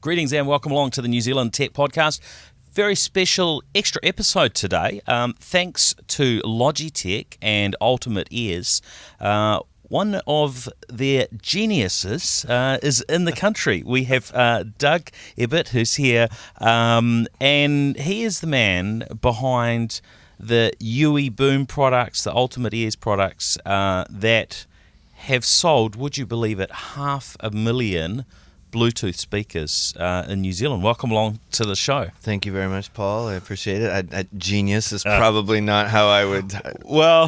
Greetings and welcome along to the New Zealand Tech Podcast. Very special extra episode today. Thanks to Logitech and Ultimate Ears. One of their geniuses is in the country. We have Doug Ebert, who's here, and he is the man behind the UE Boom products, the Ultimate Ears products that have sold, would you believe it, 500,000 Bluetooth speakers in New Zealand. Welcome along to the show. Thank you very much, Paul. I appreciate it. Genius is probably not how I would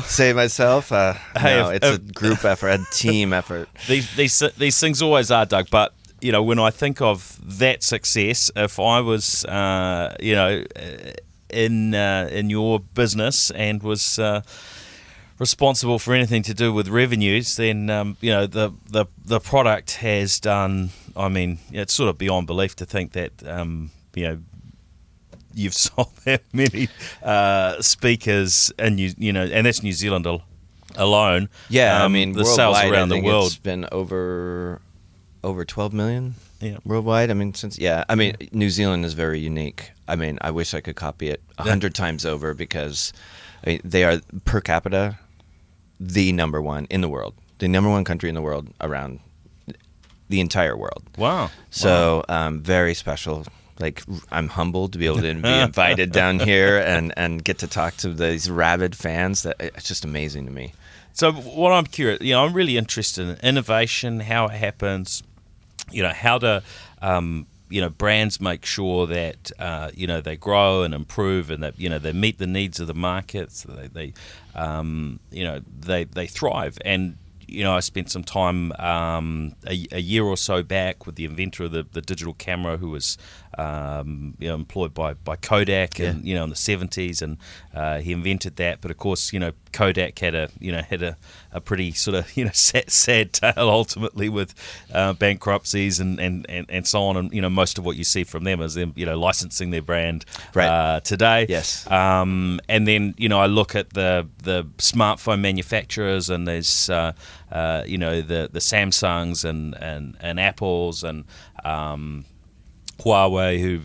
say myself. No, it's a group effort, a team effort. These things always are, Doug. But you know, when I think of that success, if I was in your business and was responsible for anything to do with revenues, then the product has done. I mean, it's sort of beyond belief to think that you've sold that many speakers, and and that's New Zealand alone. Yeah, I mean, the sales around the world, it's been over 12 million. Yeah, worldwide. I mean, New Zealand is very unique. I mean, I wish I could copy it 100 times over because they are per capita the number one in the world, the number one country in the world around the entire world. Wow. So very special. Like, I'm humbled to be able to be invited down here and get to talk to these rabid fans. That it's just amazing to me. So what I'm curious, I'm really interested in innovation, how it happens, how to brands make sure that they grow and improve, and that they meet the needs of the markets. So they thrive. And I spent some time a year or so back with the inventor of the digital camera, who was employed by Kodak in the 70s, and he invented that. But of course, Kodak had a pretty sort of sad tale ultimately with bankruptcies and so on. And most of what you see from them is them licensing their brand today. Yes. And then I look at the smartphone manufacturers, and there's the Samsungs and Apples and Huawei, who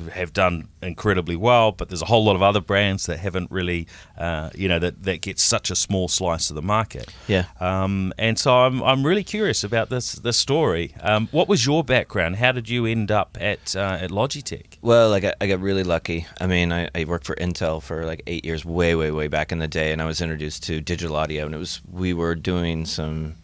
have done incredibly well, but there's a whole lot of other brands that haven't really that get such a small slice of the market. Yeah. And so I'm really curious about this story. What was your background? How did you end up at Logitech? Well, I got really lucky. I mean, I worked for Intel for like 8 years, way back in the day, and I was introduced to digital audio, and we were doing some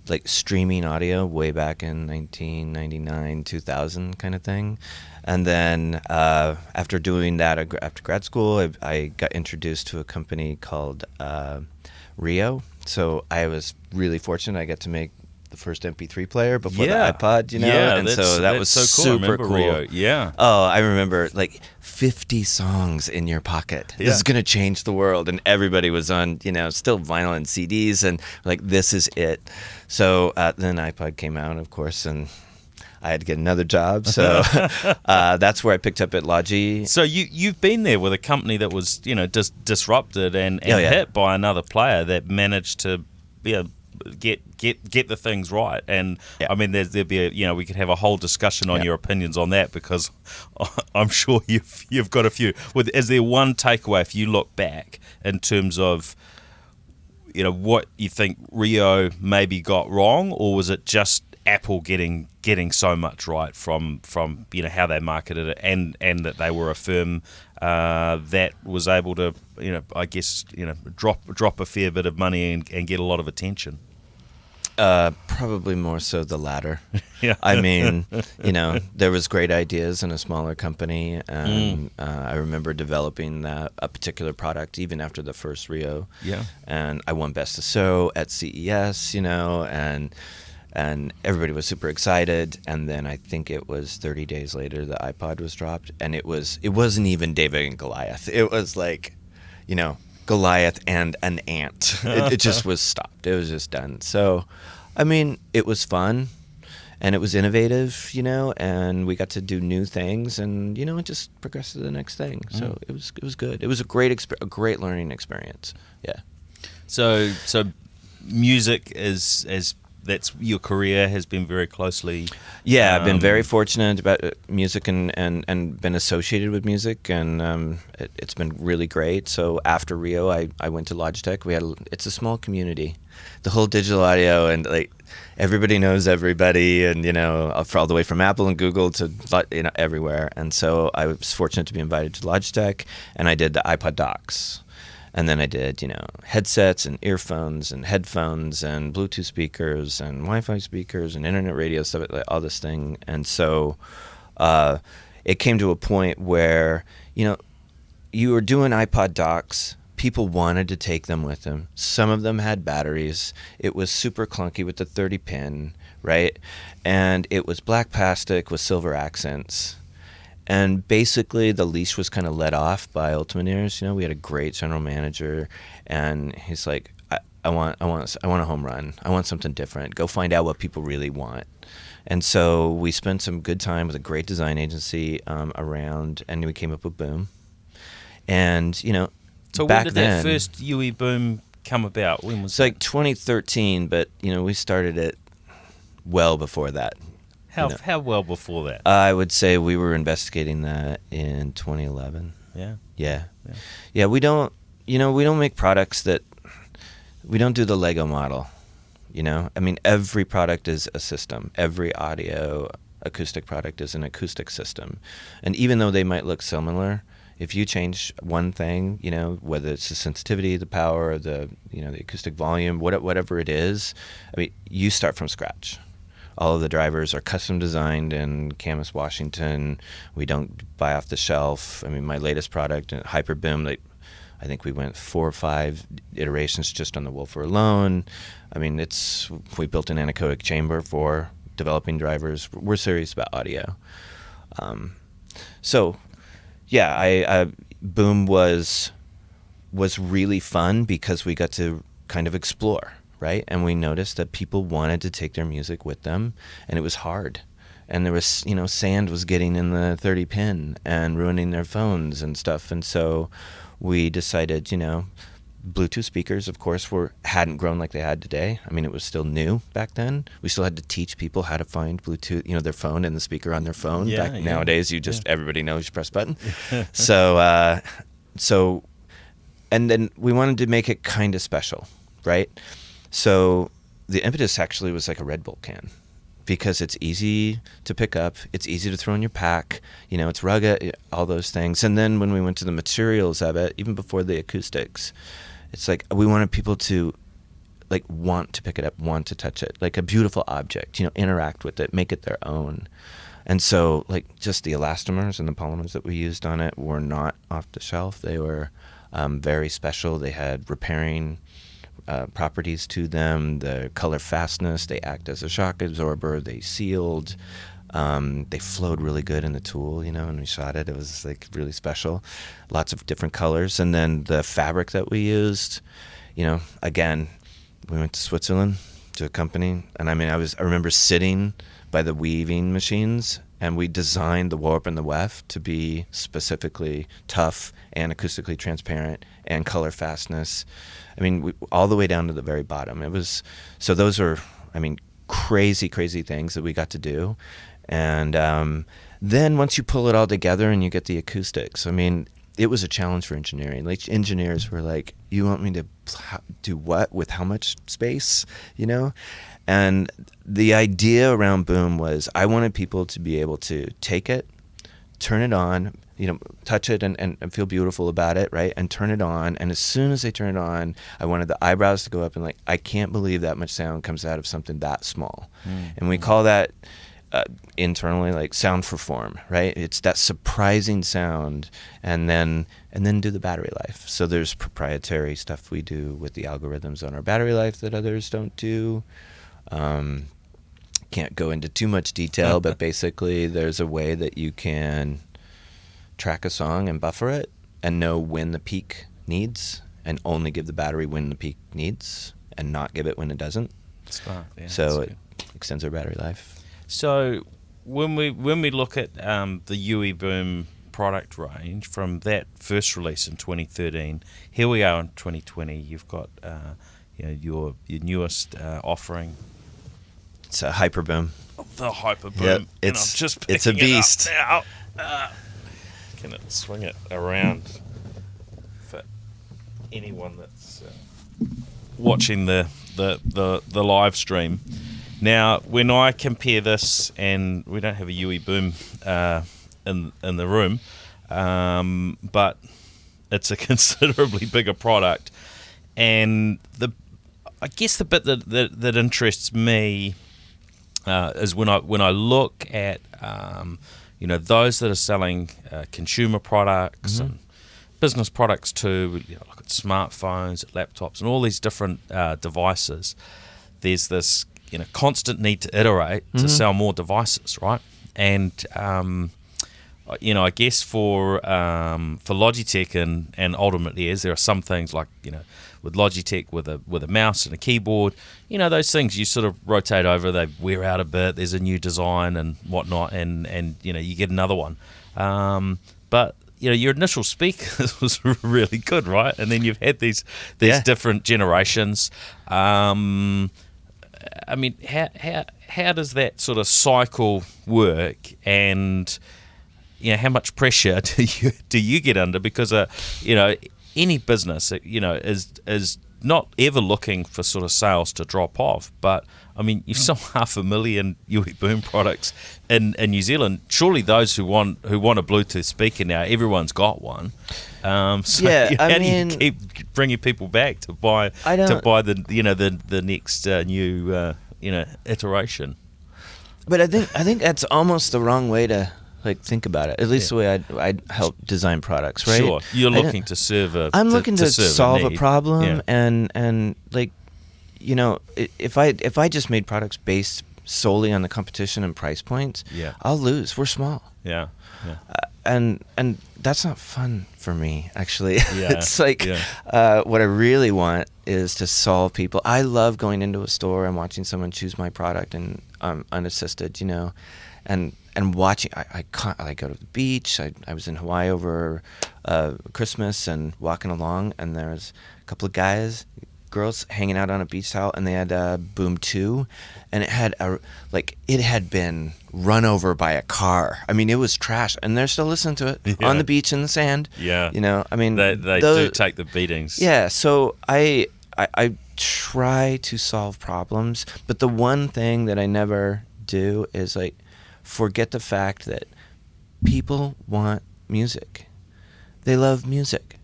like streaming audio way back in 1999, 2000 kind of thing. And then after doing that, after grad school, I got introduced to a company called Rio. So I was really fortunate. I got to make the first MP3 player before the iPod, and so that was so cool. Super cool. Rio. Yeah. Oh, I remember like 50 songs in your pocket. This is gonna change the world, and everybody was on, still vinyl and CDs, and like this is it. So then iPod came out, of course, and I had to get another job. So that's where I picked up at Logi. So you've been there with a company that was disrupted and hit by another player that managed to get the things right. And I mean, there'd be we could have a whole discussion on your opinions on that, because I'm sure you've got a few. Is there one takeaway if you look back in terms of what you think Rio maybe got wrong, or was it just Apple getting so much right from how they marketed it, and that they were a firm that was able to drop a fair bit of money and get a lot of attention? Probably more so the latter. Yeah. I mean, there was great ideas in a smaller company, and I remember developing a particular product even after the first Rio. Yeah. And I won Best of Show at CES, and everybody was super excited. And then I think it was 30 days later the iPod was dropped, and it wasn't even David and Goliath. It was like, Goliath and an ant. It just was stopped. It was just done. So, I mean, it was fun, and it was innovative, and we got to do new things, and it just progressed to the next thing. So it was good. It was a great learning experience. Yeah. So music is that's your career has been very closely. Yeah, I've been very fortunate about music and been associated with music, and it's been really great. So after Rio, I went to Logitech. It's a small community, the whole digital audio, and like everybody knows everybody, and all the way from Apple and Google to everywhere. And so I was fortunate to be invited to Logitech, and I did the iPod docks. And then I did, headsets and earphones and headphones and Bluetooth speakers and Wi-Fi speakers and internet radio stuff, like all this thing. And so it came to a point where, you were doing iPod docks. People wanted to take them with them. Some of them had batteries. It was super clunky with the 30-pin, right? And it was black plastic with silver accents. And basically, the leash was kind of let off by Ultimate Ears. We had a great general manager, and he's like, "I want a home run. I want something different. Go find out what people really want." And so we spent some good time with a great design agency around, and we came up with Boom. And so back when did then, that first UE Boom come about? When was it's like 2013, but we started it well before that. How well before that? I would say we were investigating that in 2011. Yeah. We don't make products that we don't do the Lego model. I mean, every product is a system. Every audio acoustic product is an acoustic system, and even though they might look similar, if you change one thing, whether it's the sensitivity, the power, the acoustic volume, whatever it is, I mean, you start from scratch. All of the drivers are custom designed in Camas, Washington. We don't buy off the shelf. I mean, my latest product, Hyperboom, I think we went 4 or 5 iterations just on the woofer alone. I mean, we built an anechoic chamber for developing drivers. We're serious about audio. Boom was really fun because we got to kind of explore. Right, and we noticed that people wanted to take their music with them, and it was hard. And there was, sand was getting in the 30-pin and ruining their phones and stuff. And so we decided, Bluetooth speakers, of course, hadn't grown like they had today. I mean, it was still new back then. We still had to teach people how to find Bluetooth, their phone and the speaker on their phone. Nowadays, everybody knows you press a button. So, and then we wanted to make it kind of special, right? So the impetus actually was like a Red Bull can, because it's easy to pick up, it's easy to throw in your pack, it's rugged, all those things. And then when we went to the materials of it, even before the acoustics, it's like we wanted people to want to pick it up, want to touch it, like a beautiful object, interact with it, make it their own. And so just the elastomers and the polymers that we used on it were not off the shelf. They were very special. They had repairing properties to them, the color fastness, they act as a shock absorber, they sealed, they flowed really good in the tool, when we shot it. It was really special, lots of different colors. And then the fabric that we used, again, we went to Switzerland to a company, and I mean, I remember sitting by the weaving machines, and we designed the warp and the weft to be specifically tough and acoustically transparent and color fastness. I mean, all the way down to the very bottom. So those are, crazy, crazy things that we got to do. And then once you pull it all together and you get the acoustics, it was a challenge for engineering. Engineers were like, you want me to do what with how much space, And the idea around Boom was I wanted people to be able to take it, turn it on, touch it and feel beautiful about it, right? And turn it on. And as soon as they turn it on, I wanted the eyebrows to go up and I can't believe that much sound comes out of something that small. And we call that internally sound for form, right? It's that surprising sound, and then do the battery life. So there's proprietary stuff we do with the algorithms on our battery life that others don't do. Can't go into too much detail, but basically there's a way that you can track a song and buffer it and know when the peak needs, and only give the battery when the peak needs and not give it when it doesn't. Smart, yeah. So it extends our battery life. So when we look at the UE Boom product range from that first release in 2013, here we are in 2020. You've got your newest offering, It's a Hyperboom. The Hyperboom. Yep, And I'm just it's a beast. It up now. Can it swing it around for anyone that's watching the live stream? Now, when I compare this, and we don't have a UE Boom in the room, but it's a considerably bigger product, and I guess the bit that interests me is when I look at those that are selling consumer products and business products too. Look at smartphones, at laptops, and all these different devices. There's this constant need to iterate to sell more devices, right? And I guess for Logitech and ultimately, as there are some things like with Logitech with a mouse and a keyboard, those things you sort of rotate over, they wear out a bit. There's a new design and whatnot, and you get another one. But your initial speaker was really good, right? And then you've had these different generations. I mean, how does that sort of cycle work, and how much pressure do you get under? Because any business is not ever looking for sort of sales to drop off, but I mean, you sell 500,000 UE Boom products in New Zealand. Surely those who want a Bluetooth speaker now, everyone's got one. How do you keep bringing people back to buy the next new iteration? But I think that's almost the wrong way to think about it. At least the way I'd help design products, right? Sure, you're looking to serve a. I'm looking to solve a problem, yeah. and if I just made products based solely on the competition and price points, I'll lose. We're small. Yeah. And that's not fun for me, actually. Yeah. It's what I really want is to solve people. I love going into a store and watching someone choose my product and unassisted, and watching. I go to the beach. I was in Hawaii over Christmas and walking along, and there's a couple of girls hanging out on a beach towel, and they had a Boom 2, and it had been run over by a car. I mean, it was trash, and they're still listening to it on the beach in the sand. Yeah, I mean, they do take the beatings. Yeah, so I try to solve problems, but the one thing that I never do is forget the fact that people want music. They love music.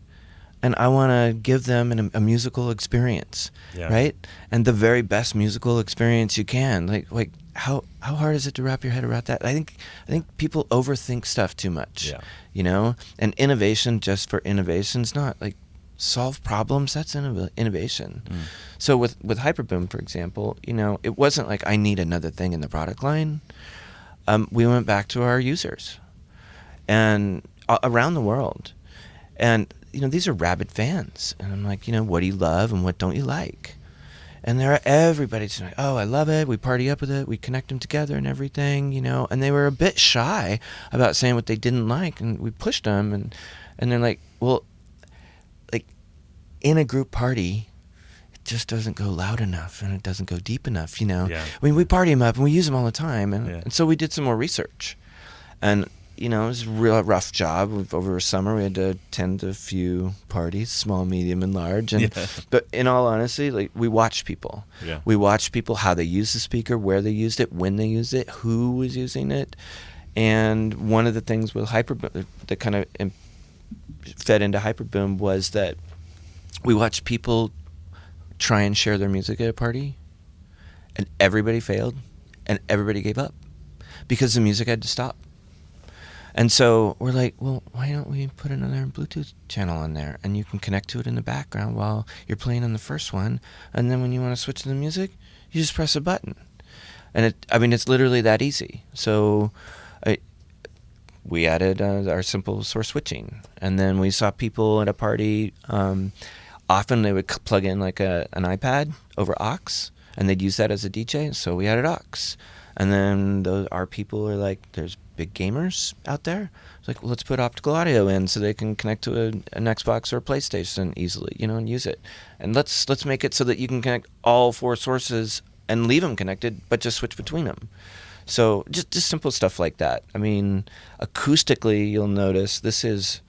And I want to give them a musical experience, right? And the very best musical experience you can. Like how hard is it to wrap your head around that? I think people overthink stuff too much, And innovation just for innovation's not solve problems. That's innovation. So with Hyperboom, for example, it wasn't like I need another thing in the product line. We went back to our users and around the world, and these are rabid fans, and I'm like, what do you love and what don't you like? And everybody's like, oh, I love it. We party up with it. We connect them together and everything, And they were a bit shy about saying what they didn't like, and we pushed them, and they're like, well, in a group party, it just doesn't go loud enough and it doesn't go deep enough, Yeah. I mean, we party them up and we use them all the time, and so we did some more research, and it was a real rough job. Over summer, we had to attend a few parties, small, medium, and large. But in all honesty, we watched people. Yeah. We watched people, how they used the speaker, where they used it, when they used it, who was using it. And one of the things with Hyperboom that kind of fed into Hyperboom was that we watched people try and share their music at a party, and everybody failed, and everybody gave up because the music had to stop. And so we're like, well, why don't we put another Bluetooth channel on there, and you can connect to it in the background while you're playing on the first one, and then when you want to switch to the music, you just press a button. And it's literally that easy. So we added our simple source switching, and then we saw people at a party. Often they would plug in an iPad over aux, and they'd use that as a DJ. So we added aux. And then our people are like, there's big gamers out there. It's like, well, let's put optical audio in so they can connect to an Xbox or a PlayStation easily, and use it. And let's make it so that you can connect all four sources and leave them connected, but just switch between them. So just simple stuff like that. I mean, acoustically, you'll notice this is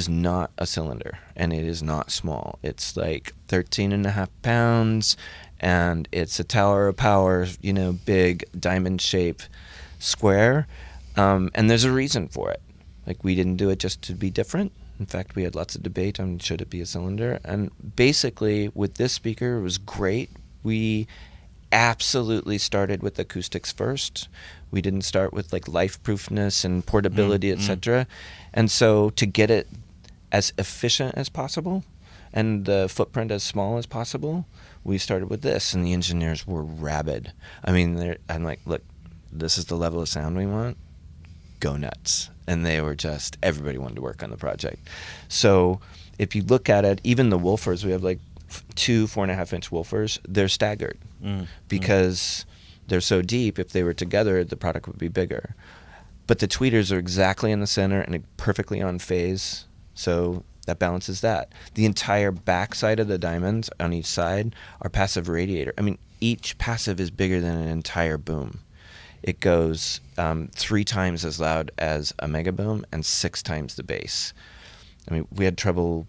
not a cylinder, and it is not small. It's like 13.5 pounds, and it's a Tower of Power, big diamond-shaped square, and there's a reason for it. Like, we didn't do it just to be different. In fact, we had lots of debate on should it be a cylinder. And basically, with this speaker, it was great. We absolutely started with acoustics first. We didn't start with like life-proofness and portability, etc. And so to get it as efficient as possible and the footprint as small as possible, we started with this, and the engineers were rabid. I mean, I'm like, look, this is the level of sound we want. Go nuts. And they were just, everybody wanted to work on the project. So if you look at it, even the woofers, we have like 2 4.5-inch woofers, they're staggered because they're so deep. If they were together, the product would be bigger. But the tweeters are exactly in the center and perfectly on phase, so that balances that. The entire back side of the diamonds on each side are passive radiator. I mean, each passive is bigger than an entire boom. It goes 3 times as loud as a mega boom and 6 times the bass. I mean, we had trouble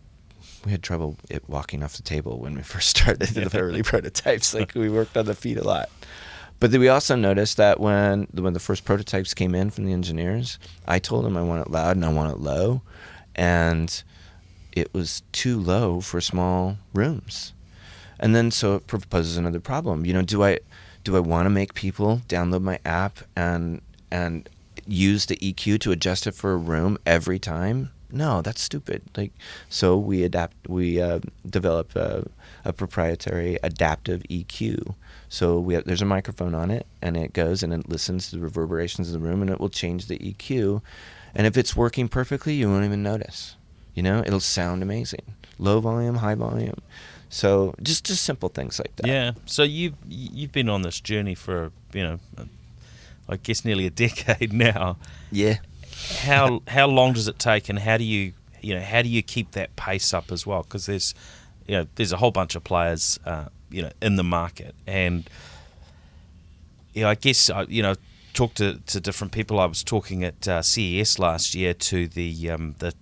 it walking off the table when we first started the early prototypes. Like, we worked on the feet a lot. But then we also noticed that when the first prototypes came in from the engineers, I told them I want it loud and I want it low, and it was too low for small rooms. And then so it proposes another problem. Do I want to make people download my app and use the EQ to adjust it for a room every time? No, that's stupid. So we develop a proprietary adaptive EQ. So there's a microphone on it, and it goes and it listens to the reverberations of the room, and it will change the EQ. And if it's working perfectly, you won't even notice. It'll sound amazing. Low volume, high volume. So just simple things like that. Yeah. So you've been on this journey for I guess nearly a decade now. Yeah. How long does it take, and how do you keep that pace up as well? Because there's a whole bunch of players in the market, and I guess talk to different people. I was talking at CES last year to the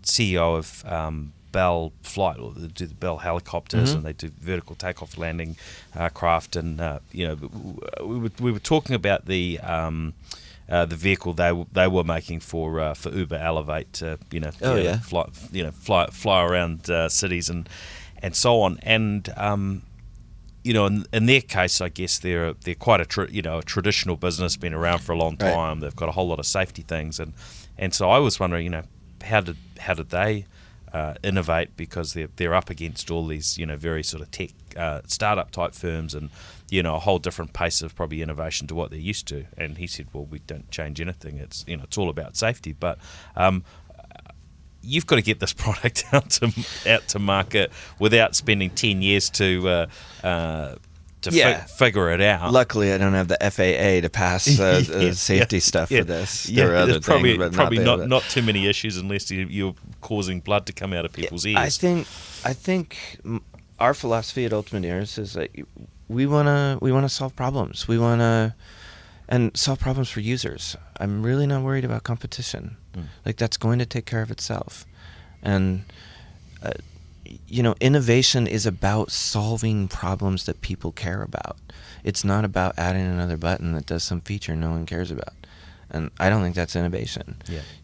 CEO of Bell Flight, or they do the Bell helicopters, and they do vertical takeoff landing craft, and we were talking about the vehicle they were making for Uber Elevate to fly around cities and so on, and in their case, I guess they're quite a traditional business, been around for a long time. Right. They've got a whole lot of safety things, and so I was wondering, how did they innovate, because they're up against all these very sort of tech startup type firms, and a whole different pace of probably innovation to what they're used to. And he said, well, we don't change anything. It's it's all about safety, but you've got to get this product out to market without spending 10 years to figure it out. Luckily, I don't have the FAA to pass safety stuff for this. There are other things, but probably not too many issues unless you're causing blood to come out of people's ears. I think our philosophy at Ultimate Ears is that we want to solve problems. We want to solve problems for users. I'm really not worried about competition. That's going to take care of itself. And innovation is about solving problems that people care about. It's not about adding another button that does some feature no one cares about. And I don't think that's innovation.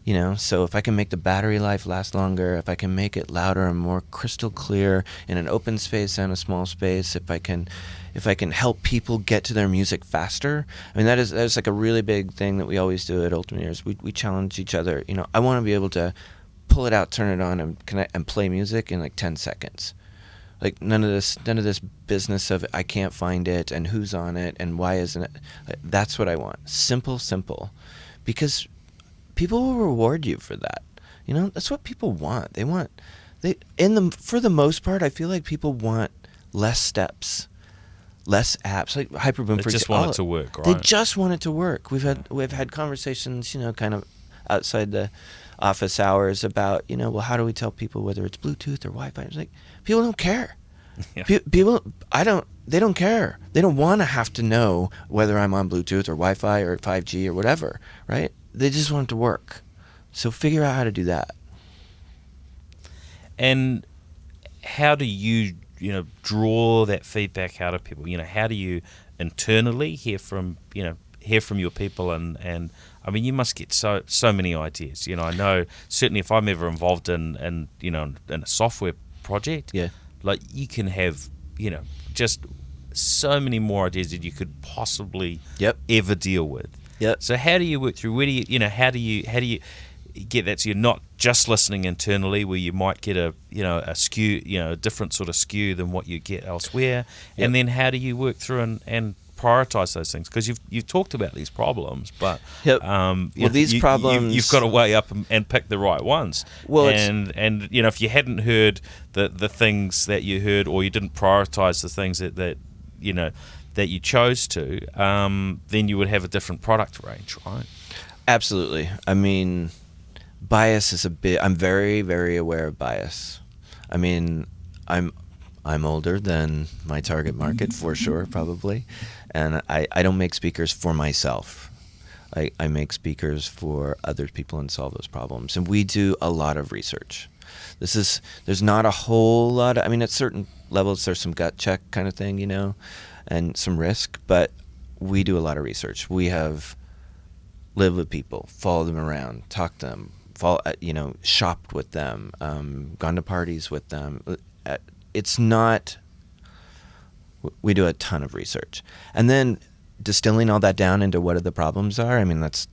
Yeah. So if I can make the battery life last longer, if I can make it louder and more crystal clear in an open space and a small space, if I can help people get to their music faster. I mean, that is like a really big thing that we always do at Ultimate Ears. We challenge each other. I want to be able to pull it out, turn it on, and connect and play music in like 10 seconds. Like none of this business of I can't find it and who's on it and why isn't it. That's what I want. Simple. Because people will reward you for that. That's what people want. For the most part, I feel like people want less steps, less apps, like Hyperboom. They just want it to work, right? They just want it to work. We've had conversations, kind of outside the office hours about, well, how do we tell people whether it's Bluetooth or Wi-Fi? It's like, people don't care. Yeah. People, they don't care. They don't want to have to know whether I'm on Bluetooth or Wi-Fi or 5G or whatever, right? They just want it to work. So figure out how to do that. And how do you draw that feedback out of people? How do you internally hear from your people, and I mean, you must get so many ideas. I know certainly if I'm ever involved in a software project, Yeah, like you can have just so many more ideas that you could possibly ever deal with. Yep. So how do you work through? Where do you how do you get that, so you're not just listening internally, where you might get a skew, a different sort of skew than what you get elsewhere? Yep. And then how do you work through and prioritize those things? Because you've talked about these problems, but these problems, you've got to weigh up and pick the right ones. Well, and if you hadn't heard the things that you heard, or you didn't prioritize the things that you chose to, then you would have a different product range, right? Absolutely. I mean, bias is I'm very, very aware of bias. I mean, I'm older than my target market for sure, probably, and I don't make speakers for myself. I make speakers for other people and solve those problems. And we do a lot of research. There's not a whole lot of, I mean, at certain levels there's some gut check kind of thing, and some risk, but we do a lot of research. We have lived with people, followed them around, talked to them, shopped with them, gone to parties with them. It's not, we do a ton of research. And then distilling all that down into what the problems are, I mean, that's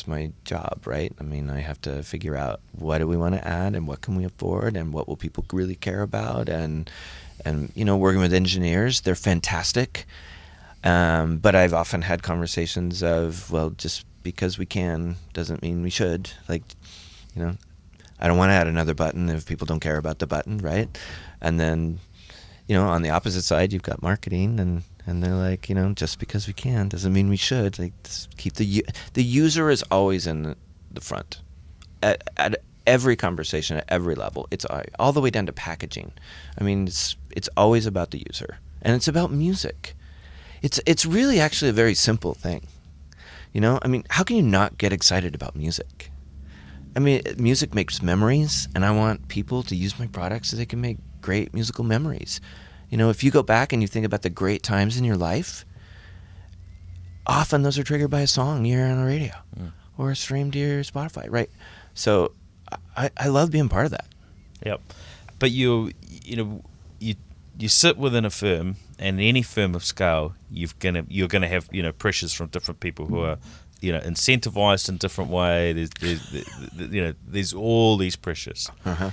my job, right? I mean, I have to figure out what do we want to add, and what can we afford, and what will people really care about, and working with engineers, they're fantastic. But I've often had conversations of, well, just because we can doesn't mean we should. Like, I don't want to add another button if people don't care about the button, right? And then, on the opposite side, you've got marketing, and they're like, just because we can doesn't mean we should. Like, just keep the user is always in the front. At every conversation, at every level, it's all the way down to packaging. I mean, it's always about the user, and it's about music. It's really actually a very simple thing. I mean, how can you not get excited about music? I mean, music makes memories, and I want people to use my products so they can make great musical memories. If you go back and you think about the great times in your life, often those are triggered by a song you hear on the radio or streamed to your Spotify, right? So I love being part of that. Yep. But you sit within a firm, and any firm of scale, you're gonna have pressures from different people who are incentivized in different way. There's all these pressures. Uh-huh.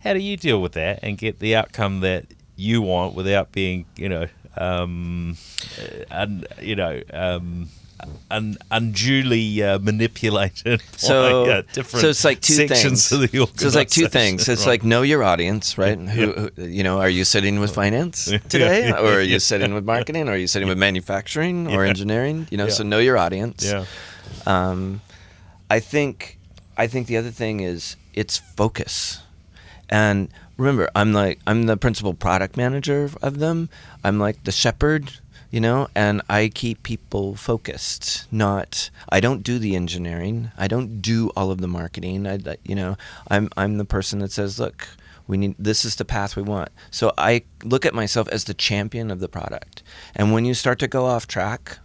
How do you deal with that and get the outcome that you want without being unduly manipulated by different so it's like two sections things. of the organization? So it's like two things. It's right. like, know your audience, right? Who are you sitting with finance today, or are you sitting with marketing, or are you sitting with manufacturing or engineering? So know your audience. Yeah. I think the other thing is it's focus. And remember, I'm the principal product manager of them. I'm like the shepherd, and I keep people focused. I don't do the engineering. I don't do all of the marketing. I'm the person that says, look, this is the path we want. So I look at myself as the champion of the product. And when you start to go off track,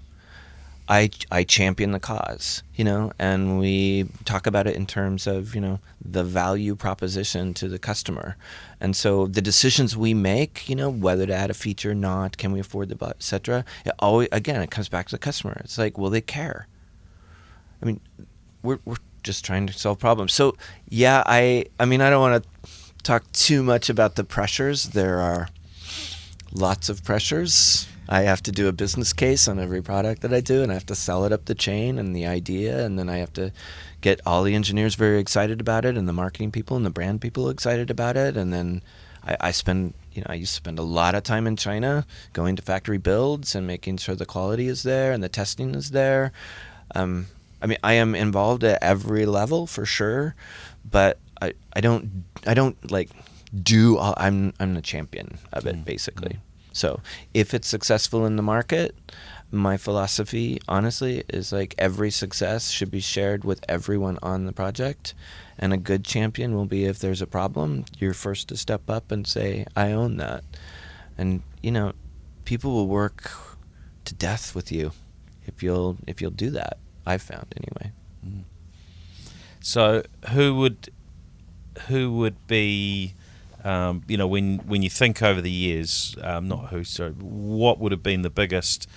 I champion the cause, and we talk about it in terms of, the value proposition to the customer. And so the decisions we make, whether to add a feature or not, can we afford the et cetera, it comes back to the customer. It's like, will they care? I mean, we're just trying to solve problems. So, yeah, I mean, I don't want to talk too much about the pressures. There are lots of pressures. I have to do a business case on every product that I do, and I have to sell it up the chain and the idea, and then I have to get all the engineers very excited about it, and the marketing people and the brand people excited about it, and then I used to spend a lot of time in China going to factory builds and making sure the quality is there and the testing is there. I mean, I am involved at every level for sure, but I don't like I'm the champion of it, basically. So if it's successful in the market, my philosophy, honestly, is like every success should be shared with everyone on the project. And a good champion will be, if there's a problem, you're first to step up and say, I own that. And, people will work to death with you if you'll do that, I've found anyway. So who would be, when you think over the years, what would have been the biggest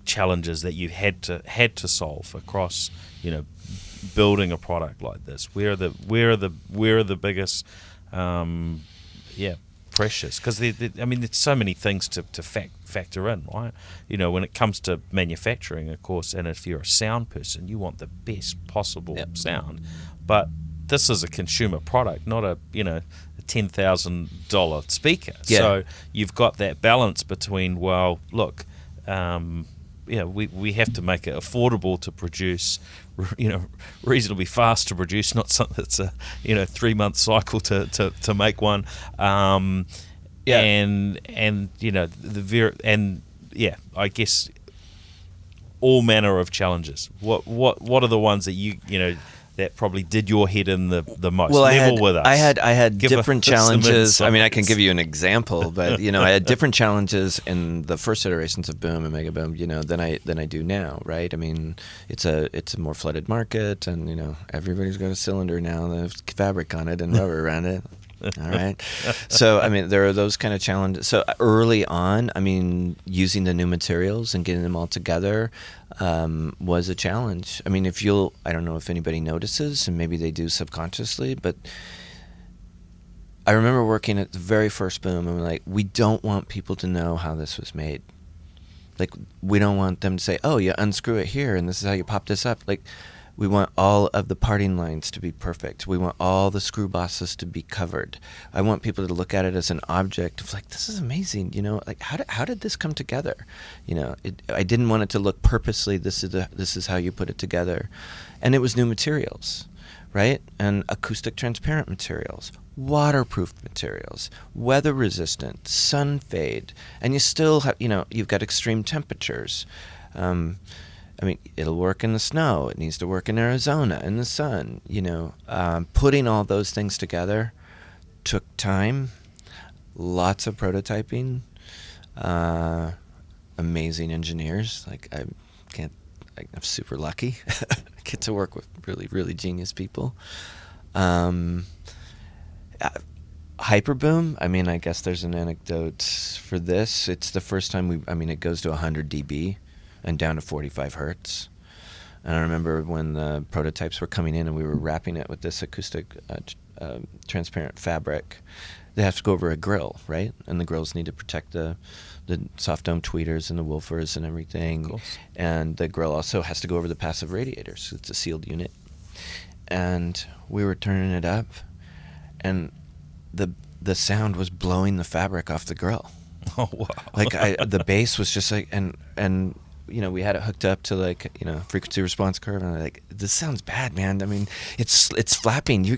challenges that you had to solve across, building a product like this? Where are the biggest, pressures? Because there's so many things to factor in, right? When it comes to manufacturing, of course, and if you're a sound person, you want the best possible sound, but this is a consumer product, not a $10,000 speaker. Yeah. So you've got that balance between, well, look, we have to make it affordable to produce, reasonably fast to produce, not something that's a 3-month cycle to make one. I guess all manner of challenges. What are the ones that that probably did your head in the most? Well, with us. I had Give different us some challenges. I mean, I can insights. give you an example, but I had different challenges in the first iterations of Boom and Mega Boom, than I do now, right? I mean, it's a more flooded market, and everybody's got a cylinder now that has fabric on it and rubber around it. All right. So, I mean, there are those kind of challenges. So early on, I mean, using the new materials and getting them all together was a challenge. I mean, I don't know if anybody notices, and maybe they do subconsciously, but I remember working at the very first Boom, and we don't want people to know how this was made. Like, we don't want them to say, oh, you unscrew it here, and this is how you pop this up. Like, we want all of the parting lines to be perfect. We want all the screw bosses to be covered. I want people to look at it as an object of this is amazing. How did this come together? I didn't want it to look purposely. This is how you put it together, and it was new materials, right? And acoustic transparent materials, waterproof materials, weather resistant, sun fade, and you still have you've got extreme temperatures. I mean, it'll work in the snow. It needs to work in Arizona, in the sun. Putting all those things together took time, lots of prototyping, amazing engineers. I'm super lucky. I get to work with really, really genius people. Hyperboom, I mean, I guess there's an anecdote for this. It's the first time it goes to 100 dB. And down to 45 hertz. And I remember when the prototypes were coming in and we were wrapping it with this acoustic transparent fabric, they have to go over a grill, right? And the grills need to protect the soft dome tweeters and the woofers and everything. Of course. And the grill also has to go over the passive radiators. So it's a sealed unit. And we were turning it up, and the sound was blowing the fabric off the grill. Oh, wow. The bass was just and we had it hooked up to frequency response curve, and I'm like, this sounds bad, man. I mean, it's flapping. You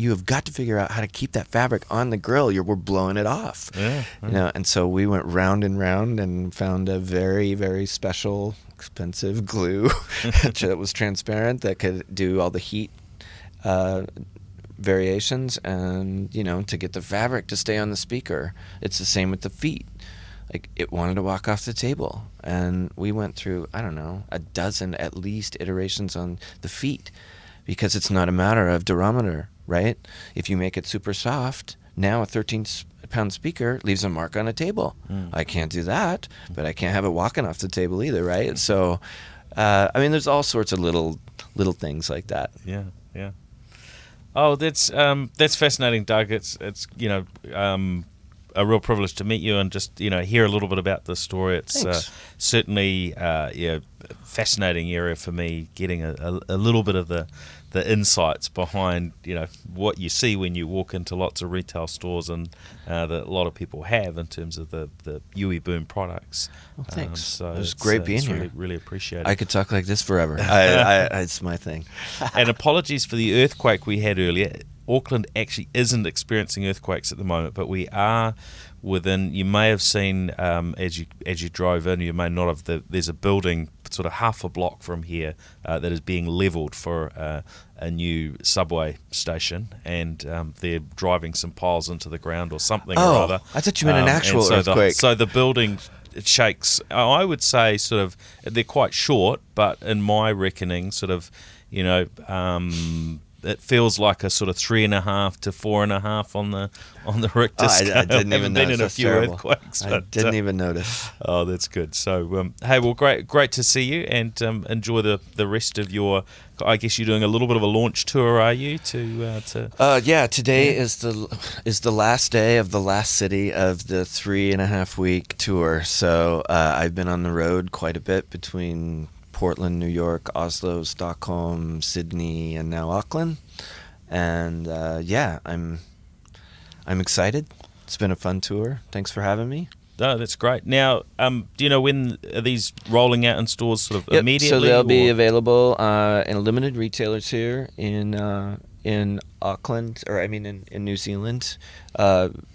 have got to figure out how to keep that fabric on the grill. We're blowing it off. Yeah. And so we went round and round and found a very, very special, expensive glue that was transparent that could do all the heat variations, and to get the fabric to stay on the speaker. It's the same with the feet. It wanted to walk off the table, and we went through, I don't know, a dozen at least iterations on the feet, because it's not a matter of durometer, right? If you make it super soft, now a 13-pound speaker leaves a mark on a table. I can't do that, but I can't have it walking off the table either, right? So, there's all sorts of little things like that. Yeah. Oh, that's fascinating, Doug. It's a real privilege to meet you and just hear a little bit about this story. It's certainly fascinating area for me, getting a little bit of the insights behind what you see when you walk into lots of retail stores, and that a lot of people have in terms of the UE Boom products. Well, thanks. So it was great being here. Really, really appreciate it. I could talk like this forever. It's my thing. And apologies for the earthquake we had earlier. Auckland actually isn't experiencing earthquakes at the moment, but we are within. You may have seen as you drove in, you may not have. There's a building sort of half a block from here that is being levelled for a new subway station, and they're driving some piles into the ground or something or other. I thought you meant an actual earthquake. So the building shakes. I would say sort of they're quite short, but in my reckoning, sort of, it feels like a sort of 3.5 to 4.5 on the Richter scale. I didn't even notice. Been in a few earthquakes. I didn't even notice. Oh, that's good. So, hey, well, great to see you, and enjoy the rest of your. I guess you're doing a little bit of a launch tour, are you? Today is the last day of the last city of the 3.5-week tour. So I've been on the road quite a bit between Portland, New York, Oslo, Stockholm, Sydney, and now Auckland. And I'm excited. It's been a fun tour. Thanks for having me. Oh, that's great. Now, do you know when are these rolling out in stores sort of immediately? So they'll be available in limited retailers here in Auckland, or in New Zealand,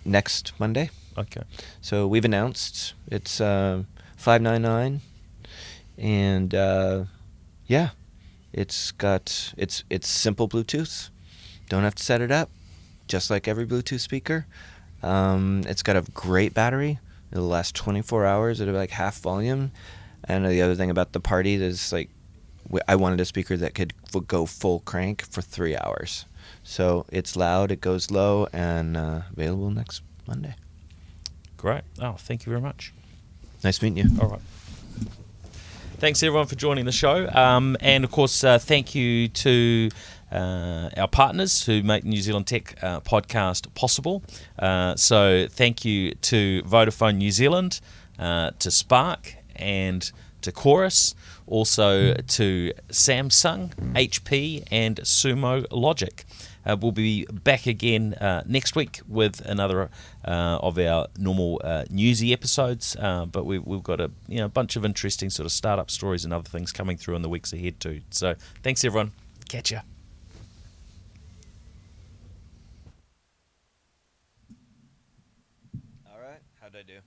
next Monday. Okay. So we've announced it's $5.99. And it's simple Bluetooth. Don't have to set it up, just like every Bluetooth speaker. It's got a great battery. It'll last 24 hours at like half volume. And the other thing about the party is I wanted a speaker that could go full crank for 3 hours. So it's loud, it goes low, and available next Monday. Great. Oh, thank you very much. Nice meeting you. All right. Thanks everyone for joining the show, and of course thank you to our partners who make the New Zealand Tech podcast possible. So thank you to Vodafone New Zealand, to Spark, and to Chorus, also to Samsung, HP, and Sumo Logic. We'll be back again next week with another of our normal newsy episodes, but we've got a bunch of interesting sort of startup stories and other things coming through in the weeks ahead too. So thanks everyone. Catch ya. All right, how'd I do?